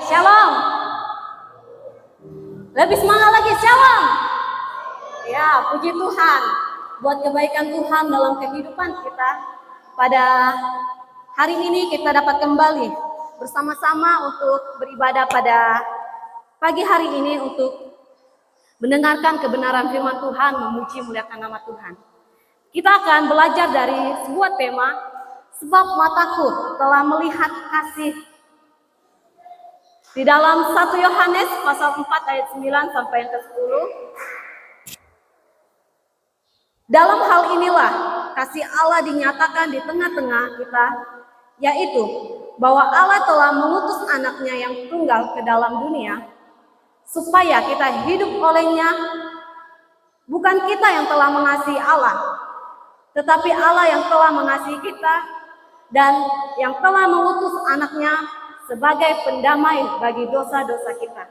Shalom. Lebih semangat lagi, shalom. Ya, puji Tuhan buat kebaikan Tuhan dalam kehidupan kita. Pada hari ini kita dapat kembali bersama-sama untuk beribadah pada pagi hari ini untuk mendengarkan kebenaran firman Tuhan, memuji muliakan nama Tuhan. Kita akan belajar dari sebuah tema, sebab mataku telah melihat kasih. Di dalam 1 Yohanes pasal 4 ayat 9 sampai yang ke-10. Dalam hal inilah kasih Allah dinyatakan di tengah-tengah kita, yaitu bahwa Allah telah mengutus anaknya yang tunggal ke dalam dunia, supaya kita hidup olehnya. Bukan kita yang telah mengasihi Allah, tetapi Allah yang telah mengasihi kita dan yang telah mengutus anaknya sebagai pendamai bagi dosa-dosa kita.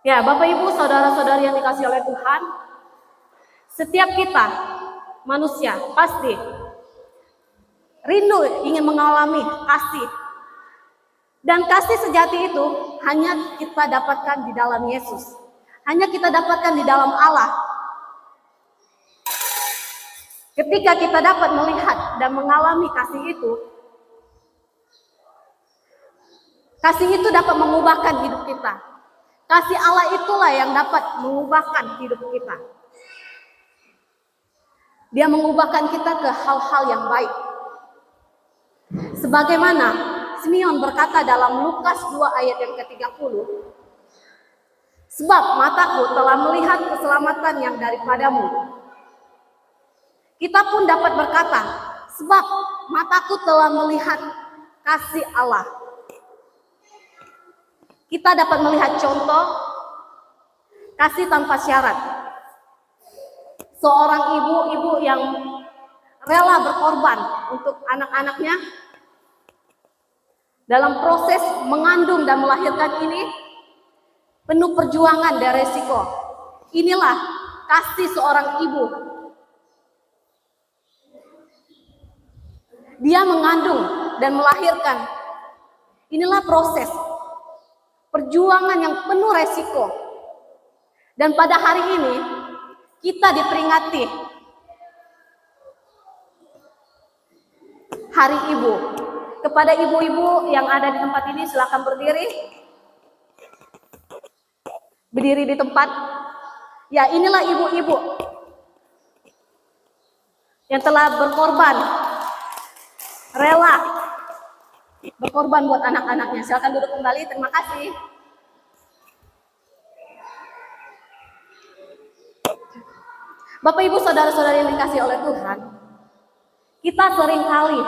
Ya, Bapak Ibu, saudara-saudari yang dikasihi oleh Tuhan, setiap kita manusia pasti rindu ingin mengalami kasih. Dan kasih sejati itu hanya kita dapatkan di dalam Yesus. Hanya kita dapatkan di dalam Allah. Ketika kita dapat melihat dan mengalami kasih itu dapat mengubahkan hidup kita. Kasih Allah itulah yang dapat mengubahkan hidup kita. Dia mengubahkan kita ke hal-hal yang baik. Sebagaimana Simeon berkata dalam Lukas 2 ayat yang ke-30, sebab mataku telah melihat keselamatan yang daripadamu. Kita pun dapat berkata, sebab mataku telah melihat kasih Allah. Kita dapat melihat contoh kasih tanpa syarat. Seorang ibu yang rela berkorban untuk anak-anaknya dalam proses mengandung dan melahirkan ini penuh perjuangan dan resiko. Inilah kasih seorang ibu. Dia mengandung dan melahirkan. Inilah proses perjuangan yang penuh resiko. Dan pada hari ini kita diperingati Hari Ibu. Kepada ibu-ibu yang ada di tempat ini, silakan berdiri. Berdiri di tempat. Ya, inilah ibu-ibu yang telah berkorban, rela berkorban buat anak-anaknya. Silakan duduk kembali. Terima kasih. Bapak Ibu saudara-saudari yang dikasihi oleh Tuhan, kita seringkali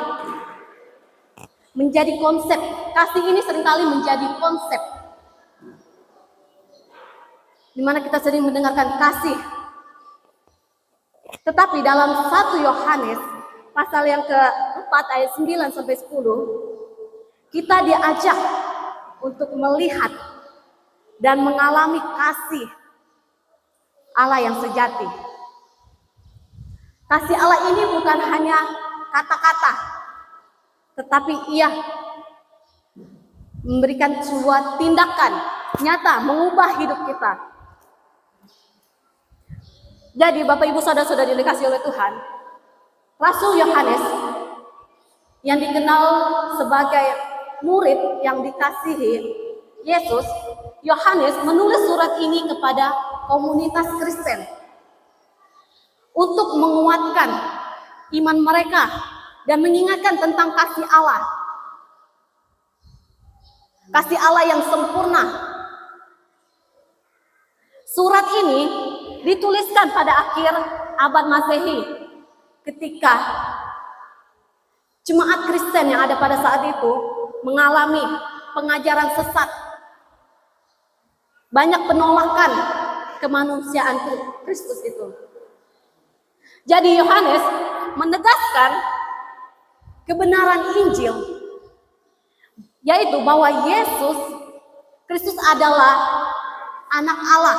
menjadi konsep, kasih ini seringkali menjadi konsep di mana kita sering mendengarkan kasih. Tetapi dalam 1 Yohanes pasal yang ke-4 ayat 9 sampai 10, kita diajak untuk melihat dan mengalami kasih Allah yang sejati. Kasih Allah ini bukan hanya kata-kata, tetapi ia memberikan sebuah tindakan nyata, mengubah hidup kita. Jadi Bapak Ibu saudara-saudari yang dikasihi oleh Tuhan, Rasul Yohanes yang dikenal sebagai murid yang dikasihi Yesus, Yohanes menulis surat ini kepada komunitas Kristen untuk menguatkan iman mereka dan mengingatkan tentang kasih Allah. Kasih Allah yang sempurna. Surat ini dituliskan pada akhir abad Masehi ketika jemaat Kristen yang ada pada saat itu mengalami pengajaran sesat. Banyak penolakan kemanusiaan Kristus itu. Jadi Yohanes menegaskan kebenaran Injil, yaitu bahwa Yesus Kristus adalah anak Allah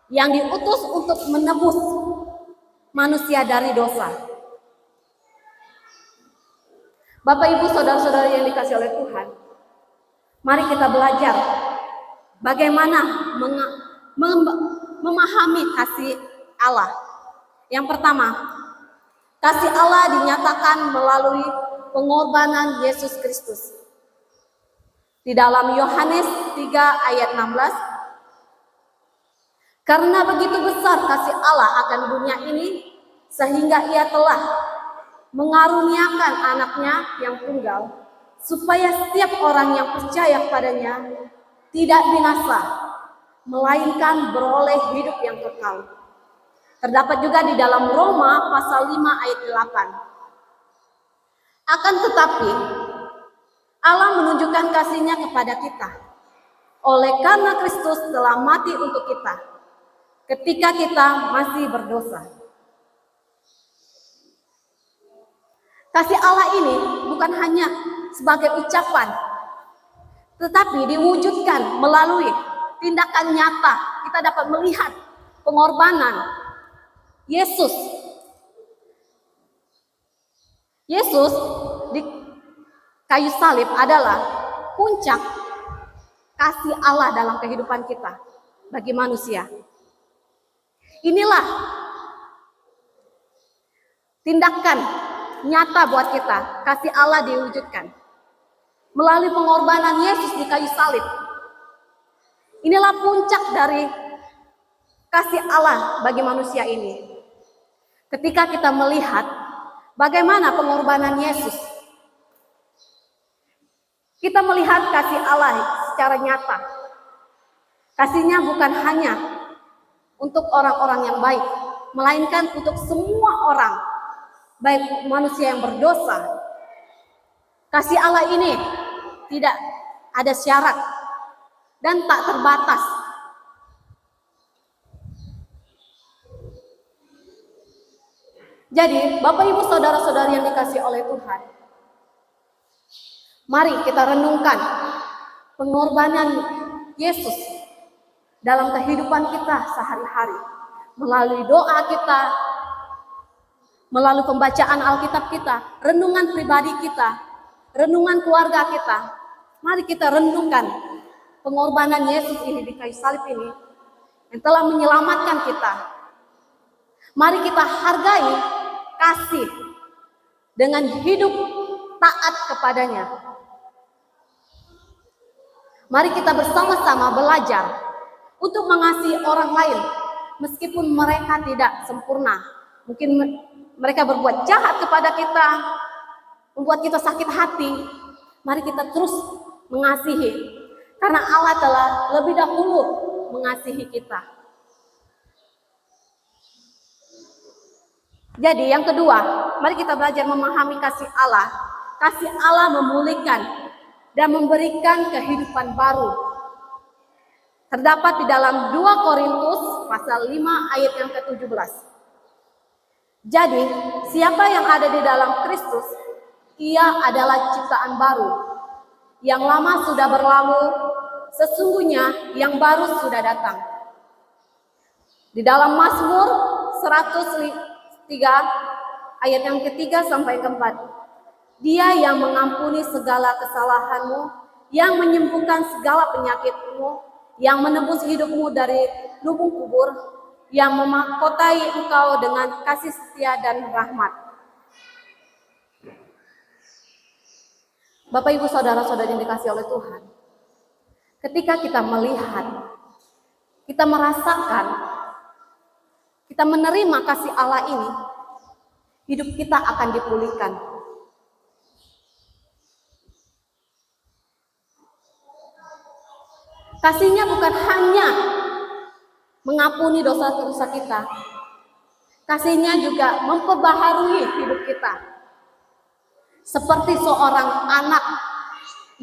yang diutus untuk menebus manusia dari dosa. Bapak, Ibu, saudara-saudara yang dikasihi oleh Tuhan, mari kita belajar bagaimana memahami kasih Allah. Yang pertama, kasih Allah dinyatakan melalui pengorbanan Yesus Kristus. Di dalam Yohanes 3 ayat 16, karena begitu besar kasih Allah akan dunia ini, sehingga ia telah mengaruniakan anaknya yang tunggal, supaya setiap orang yang percaya kepadanya tidak binasa, melainkan beroleh hidup yang kekal. Terdapat juga di dalam Roma pasal 5 ayat 8. Akan tetapi, Allah menunjukkan kasih-Nya kepada kita, oleh karena Kristus telah mati untuk kita, ketika kita masih berdosa. Kasih Allah ini bukan hanya sebagai ucapan, tetapi diwujudkan melalui tindakan nyata. Kita dapat melihat pengorbanan Yesus. Yesus di kayu salib adalah puncak kasih Allah dalam kehidupan kita bagi manusia. Inilah tindakan nyata buat kita, kasih Allah diwujudkan melalui pengorbanan Yesus di kayu salib. Inilah puncak dari kasih Allah bagi manusia ini. Ketika kita melihat bagaimana pengorbanan Yesus, kita melihat kasih Allah secara nyata. Kasih-Nya bukan hanya untuk orang-orang yang baik, melainkan untuk semua orang, baik manusia yang berdosa. Kasih Allah ini tidak ada syarat dan tak terbatas. Jadi, Bapak, Ibu, saudara-saudari yang dikasihi oleh Tuhan, mari kita renungkan pengorbanan Yesus dalam kehidupan kita sehari-hari, melalui doa kita, melalui pembacaan Alkitab kita, renungan pribadi kita, renungan keluarga kita. Mari kita renungkan pengorbanan Yesus ini di kayu salib ini yang telah menyelamatkan kita. Mari kita hargai kasih dengan hidup taat kepadanya. Mari kita bersama-sama belajar untuk mengasihi orang lain meskipun mereka tidak sempurna. Mungkin mereka berbuat jahat kepada kita, membuat kita sakit hati. Mari kita terus mengasihi, karena Allah telah lebih dahulu mengasihi kita. Jadi yang kedua, mari kita belajar memahami kasih Allah. Kasih Allah memulihkan dan memberikan kehidupan baru. Terdapat di dalam 2 Korintus pasal 5 ayat yang ke-17. Jadi, siapa yang ada di dalam Kristus, ia adalah ciptaan baru. Yang lama sudah berlalu, sesungguhnya yang baru sudah datang. Di dalam Mazmur 103 ayat yang ketiga sampai keempat. Dia yang mengampuni segala kesalahanmu, yang menyembuhkan segala penyakitmu, yang menebus hidupmu dari lubung kubur, yang memahkotai engkau dengan kasih setia dan rahmat. Bapak, Ibu, saudara-saudari yang dikasihi oleh Tuhan, ketika kita melihat, kita merasakan, kita menerima kasih Allah ini, hidup kita akan dipulihkan. Kasih-Nya bukan hanya mengampuni dosa-dosa kita. Kasih-Nya juga memperbaharui hidup kita. Seperti seorang anak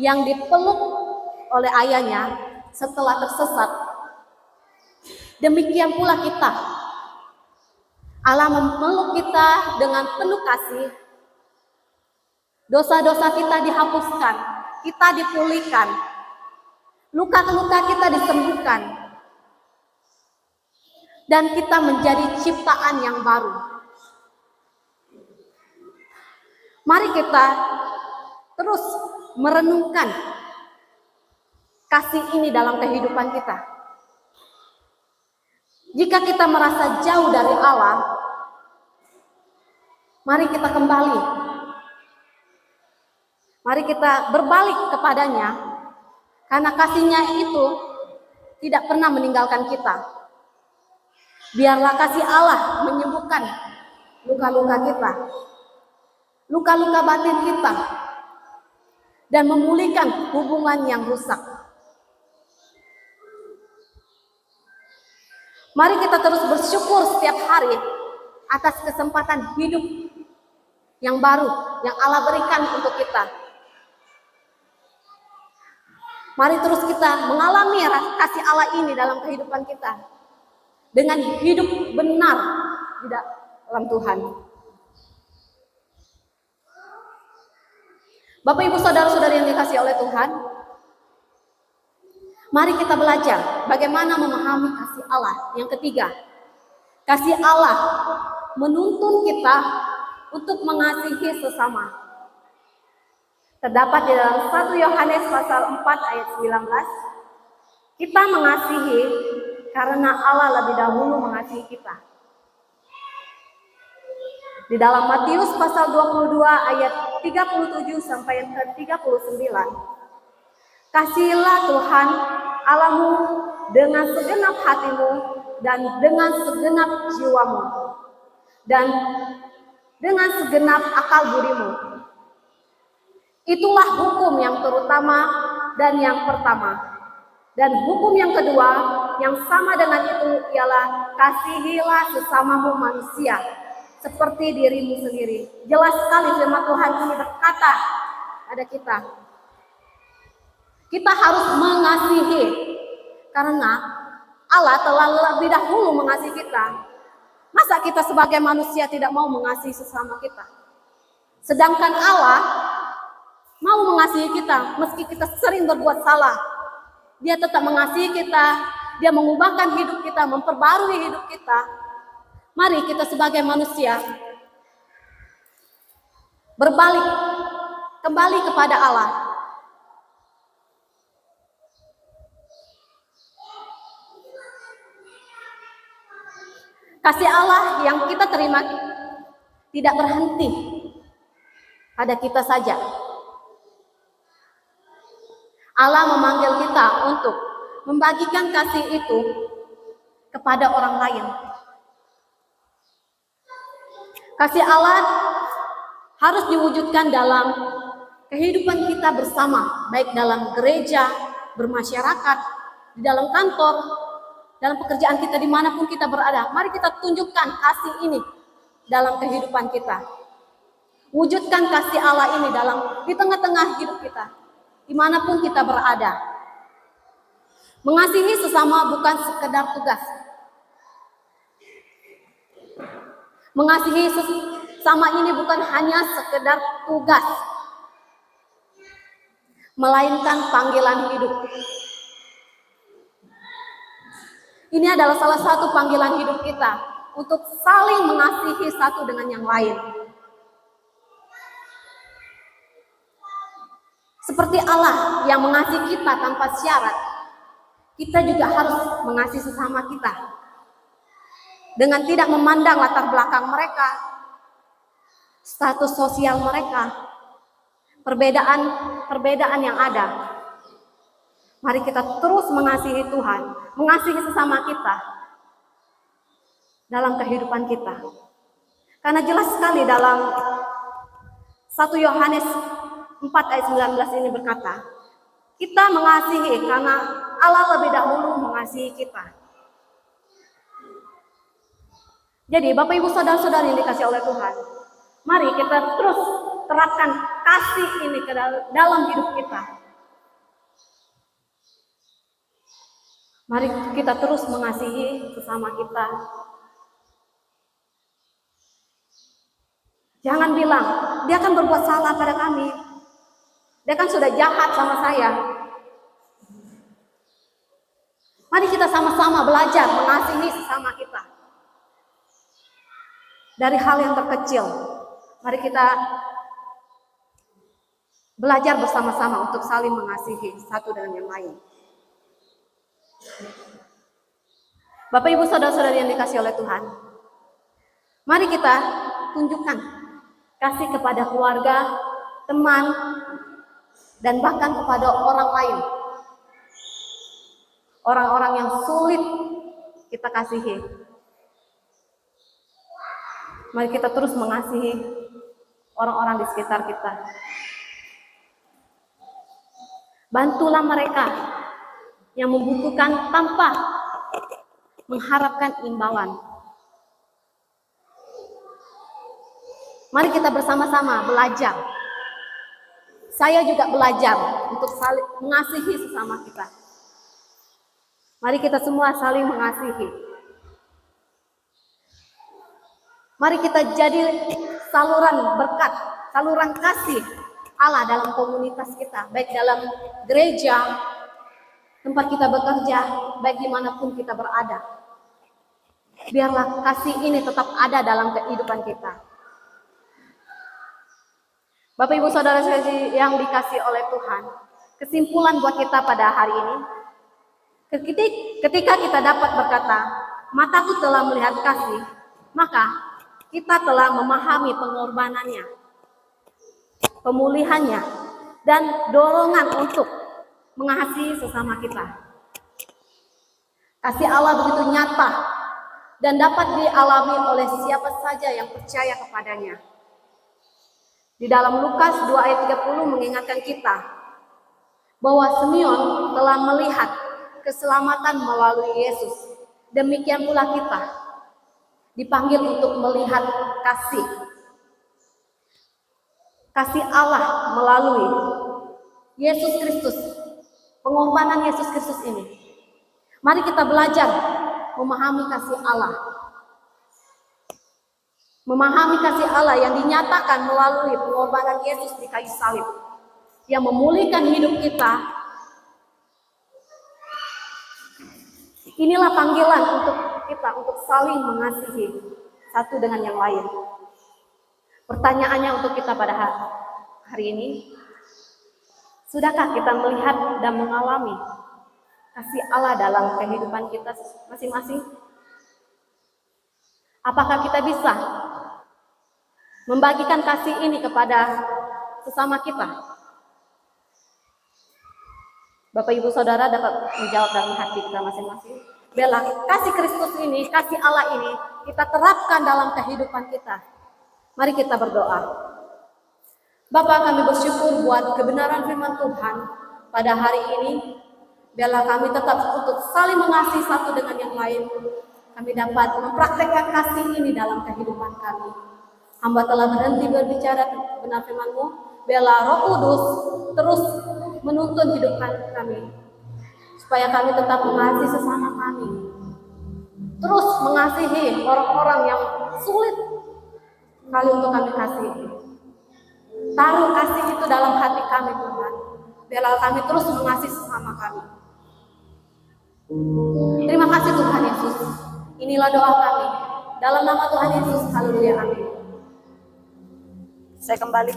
yang dipeluk oleh ayahnya setelah tersesat. Demikian pula kita. Allah memeluk kita dengan penuh kasih. Dosa-dosa kita dihapuskan, kita dipulihkan. Luka-luka kita disembuhkan. Dan kita menjadi ciptaan yang baru. Mari kita terus merenungkan kasih ini dalam kehidupan kita. Jika kita merasa jauh dari Allah, mari kita kembali. Mari kita berbalik kepadanya, karena kasih-Nya itu tidak pernah meninggalkan kita. Biarlah kasih Allah menyembuhkan luka-luka kita, luka-luka batin kita, dan memulihkan hubungan yang rusak. Mari kita terus bersyukur setiap hari atas kesempatan hidup yang baru yang Allah berikan untuk kita. Mari terus kita mengalami kasih Allah ini dalam kehidupan kita dengan hidup benar di dalam Tuhan. Bapak, Ibu, saudara-saudari yang dikasihi oleh Tuhan, mari kita belajar bagaimana memahami kasih Allah. Yang ketiga, kasih Allah menuntun kita untuk mengasihi sesama. Terdapat di dalam 1 Yohanes pasal 4 ayat 19, kita mengasihi karena Allah lebih dahulu mengasihi kita. Di dalam Matius pasal 22 ayat 37 sampai ke 39, kasihilah Tuhan Allahmu dengan segenap hatimu dan dengan segenap jiwamu dan dengan segenap akal budimu. Itulah hukum yang terutama dan yang pertama. Dan hukum yang kedua yang sama dengan itu ialah kasihilah sesamamu manusia seperti dirimu sendiri. Jelas sekali firman Tuhan ini berkata pada kita. Kita harus mengasihi karena Allah telah lebih dahulu mengasihi kita. Masa kita sebagai manusia tidak mau mengasihi sesama kita? Sedangkan Allah mau mengasihi kita meski kita sering berbuat salah. Dia tetap mengasihi kita, Dia mengubahkan hidup kita, memperbarui hidup kita. Mari kita sebagai manusia berbalik kembali kepada Allah. Kasih Allah yang kita terima tidak berhenti pada kita saja. Allah memanggil kita untuk membagikan kasih itu kepada orang lain. Kasih Allah harus diwujudkan dalam kehidupan kita bersama, baik dalam gereja, bermasyarakat, di dalam kantor, dalam pekerjaan kita dimanapun kita berada. Mari kita tunjukkan kasih ini dalam kehidupan kita. Wujudkan kasih Allah ini di tengah-tengah hidup kita, dimanapun kita berada. Mengasihi sesama bukan sekedar tugas. Mengasihi sesama ini bukan hanya sekedar tugas, melainkan panggilan hidup. Ini adalah salah satu panggilan hidup kita untuk saling mengasihi satu dengan yang lain. Seperti Allah yang mengasihi kita tanpa syarat, kita juga harus mengasihi sesama kita dengan tidak memandang latar belakang mereka, status sosial mereka, perbedaan yang ada. Mari kita terus mengasihi Tuhan, mengasihi sesama kita dalam kehidupan kita. Karena jelas sekali dalam 1 Yohanes 4 ayat 19 ini berkata, kita mengasihi karena Allah lebih dahulu mengasihi kita. Jadi Bapak, Ibu, saudara-saudari yang dikasihi oleh Tuhan, mari kita terus terapkan kasih ini ke dalam hidup kita. Mari kita terus mengasihi sesama kita. Jangan bilang, dia kan berbuat salah pada kami. Dia kan sudah jahat sama saya. Mari kita sama-sama belajar mengasihi sesama kita. Dari hal yang terkecil, mari kita Belajar bersama-sama untuk saling mengasihi satu dengan yang lain. Bapak Ibu saudara-saudari yang dikasihi oleh Tuhan, mari kita tunjukkan kasih kepada keluarga, teman, dan bahkan kepada orang lain. Orang-orang yang sulit kita kasihi. Mari kita terus mengasihi orang-orang di sekitar kita. Bantulah mereka yang membutuhkan tanpa mengharapkan imbalan. Mari kita bersama-sama belajar. Saya juga belajar untuk saling mengasihi sesama kita. Mari kita semua saling mengasihi. Mari kita jadi saluran berkat, saluran kasih Allah dalam komunitas kita, baik dalam gereja, tempat kita bekerja, baik dimanapun kita berada. Biarlah kasih ini tetap ada dalam kehidupan kita. Bapak Ibu Saudara yang dikasih oleh Tuhan, kesimpulan buat kita pada hari ini, ketika kita dapat berkata, mataku telah melihat kasih, maka kita telah memahami pengorbanannya, pemulihannya, dan dorongan untuk mengasihi sesama kita. Kasih Allah begitu nyata dan dapat dialami oleh siapa saja yang percaya kepadanya. Di dalam Lukas 2 ayat 30 mengingatkan kita bahwa Simeon telah melihat keselamatan melalui Yesus. Demikian pula kita dipanggil untuk melihat kasih Allah melalui Yesus Kristus, pengorbanan Yesus Kristus ini. Mari kita belajar memahami kasih Allah. Memahami kasih Allah yang dinyatakan melalui pengorbanan Yesus di kayu salib, yang memulihkan hidup kita. Inilah panggilan untuk kita untuk saling mengasihi satu dengan yang lain. Pertanyaannya untuk kita pada hari ini, sudahkah kita melihat dan mengalami kasih Allah dalam kehidupan kita masing-masing? Apakah kita bisa membagikan kasih ini kepada sesama kita? Bapak Ibu Saudara dapat menjawab dalam hati kita masing-masing. Biarlah kasih Kristus ini, kasih Allah ini kita terapkan dalam kehidupan kita. Mari kita berdoa. Bapa, kami bersyukur buat kebenaran firman Tuhan pada hari ini. Biarlah kami tetap untuk saling mengasihi satu dengan yang lain. Kami dapat mempraktekkan kasih ini dalam kehidupan kami. Hamba telah berhenti berbicara benar firman-Mu. Biarlah Roh Kudus terus menuntun hidup kami, supaya kami tetap mengasihi sesama kami. Terus mengasihi orang-orang yang sulit kali untuk kami kasihi. Taruh kasih itu dalam hati kami, Tuhan. Biarlah kami terus mengasihi sesama kami. Terima kasih Tuhan Yesus. Inilah doa kami. Dalam nama Tuhan Yesus, haleluya, amin. Saya kembali.